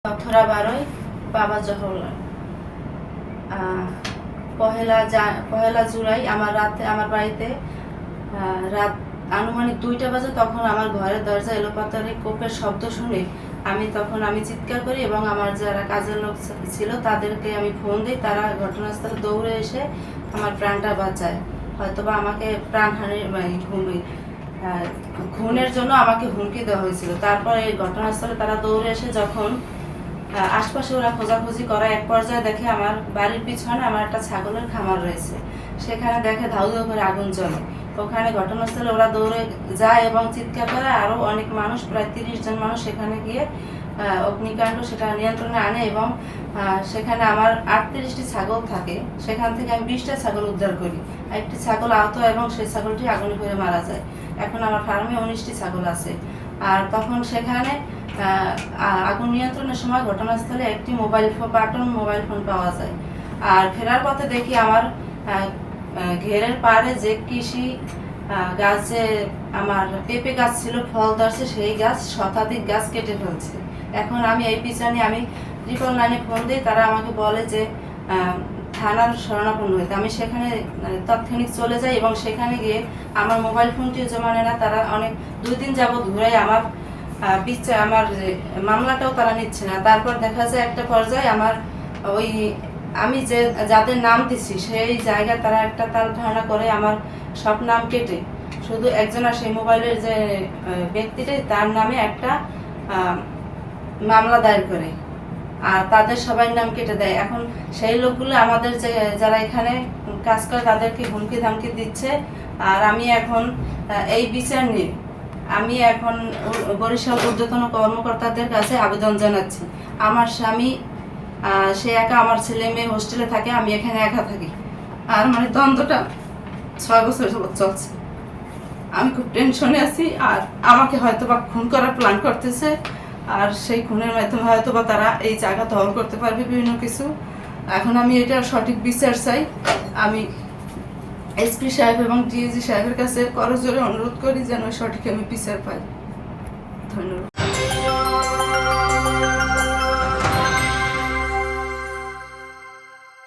অথরা 12 বাবা জহরলাল। পহেলা জুলাই আমার বাড়িতে রাত আনুমানিক 2টা বাজে। তখন আমার ঘরের দরজা এলোপাতাড়ি কোপের শব্দ শুনে আমি চিৎকার করি এবং আমার যারা কাজের লোক ছিল তাদেরকে আমি ফোন দিই। তারা ঘটনাস্থলে দৌড়ে এসে আমার প্রাণটা বাঁচায়। হয়তোবা আমাকে প্রাণহানির খুনের জন্য আমাকে হুমকি দেওয়া হয়েছিল। তারপরে এই ঘটনাস্থলে তারা দৌড়ে এসে যখন আশপাশে ওরা খোঁজাখুঁজি করা, এক পর্যায়ে দেখে আমার বাড়ির পিছনে আমার একটা ছাগলের খামার রয়েছে। সেখানে দেখে ধাউ ধাউ করে আগুন জ্বলে। ওখানে ঘটনাস্থলে ওরা দৌড়ে যায় এবং চিৎকার করে। আরও অনেক মানুষ, প্রায় 30 জন মানুষ সেখানে গিয়ে অগ্নিকাণ্ড সেটা নিয়ন্ত্রণে আনে এবং সেখানে আমার 38টি ছাগল থাকে। সেখান থেকে আমি 20টা ছাগল উদ্ধার করি। একটি ছাগল আহত এবং সেই ছাগলটি আগুনে করে মারা যায়। এখন আমার ফার্মে 19টি ছাগল আছে। আর তখন সেখানে আগুন নিয়ন্ত্রণের সময় ঘটনাস্থলে একটি বাটন মোবাইল ফোন পাওয়া যায়। আর ফেরার পথে দেখি আমার ঘেরের পাড়ে যে কৃষি গাছে আমার পেঁপে গাছ ছিল, ফল ধরছে, সেই গাছ শতাধিক গাছ কেটে ফেলছে। এখন আমি এই পিছনে আমি 999-এ ফোন দিই। তারা আমাকে বলে যে থানার শরণাপন্ন হইতে। আমি সেখানে তাৎক্ষণিক চলে যাই এবং সেখানে গিয়ে আমার মোবাইল ফোনটিও জমা নেয় না। তারা 2 দিন যাবৎ ঘুরাই আমার মামলাটাও তারা নিচ্ছে না। তারপর দেখা যায় একটা পর্যায়ে আমার আমি যাদের নাম দিচ্ছি সেই জায়গায় তারা একটা তাল ধারণা করে আমার সব নাম কেটে শুধু একজন আর সেই মোবাইলের যে ব্যক্তিটাই তার নামে একটা মামলা দায়ের করে আর তাদের সবাই নাম কেটে দেয়। এখন সেই লোকগুলো আমাদের যারা এখানে কাজ করে তাদেরকে হুমকি ধামকি দিচ্ছে। আর আমি এখন এই বিচার নিয়ে আমি এখন বরিশাল ঊর্ধ্বতন কর্মকর্তাদের কাছে আবেদন জানাচ্ছি। আমার স্বামী সে একা, আমার ছেলে মেয়ে হোস্টেলে থাকে, আমি এখানে একা থাকি। আর দ্বন্দ্বটা 6 বছর যাবৎ চলছে। আমি খুব টেনশনে আছি। আর আমাকে হয়তোবা খুন করার প্ল্যান করতেছে। আর সেই খুনের মাধ্যমে হয়তোবা তারা এই জায়গা দখল করতে পারবে বিভিন্ন কিছু। এখন আমি এটার সঠিক বিচার চাই। আমি এসপি সাহেব এবং ডিএজি সাহেবের কাছে করজোরে অনুরোধ করি যেন সঠিক আমি বিচার পাই। ধন্যবাদ।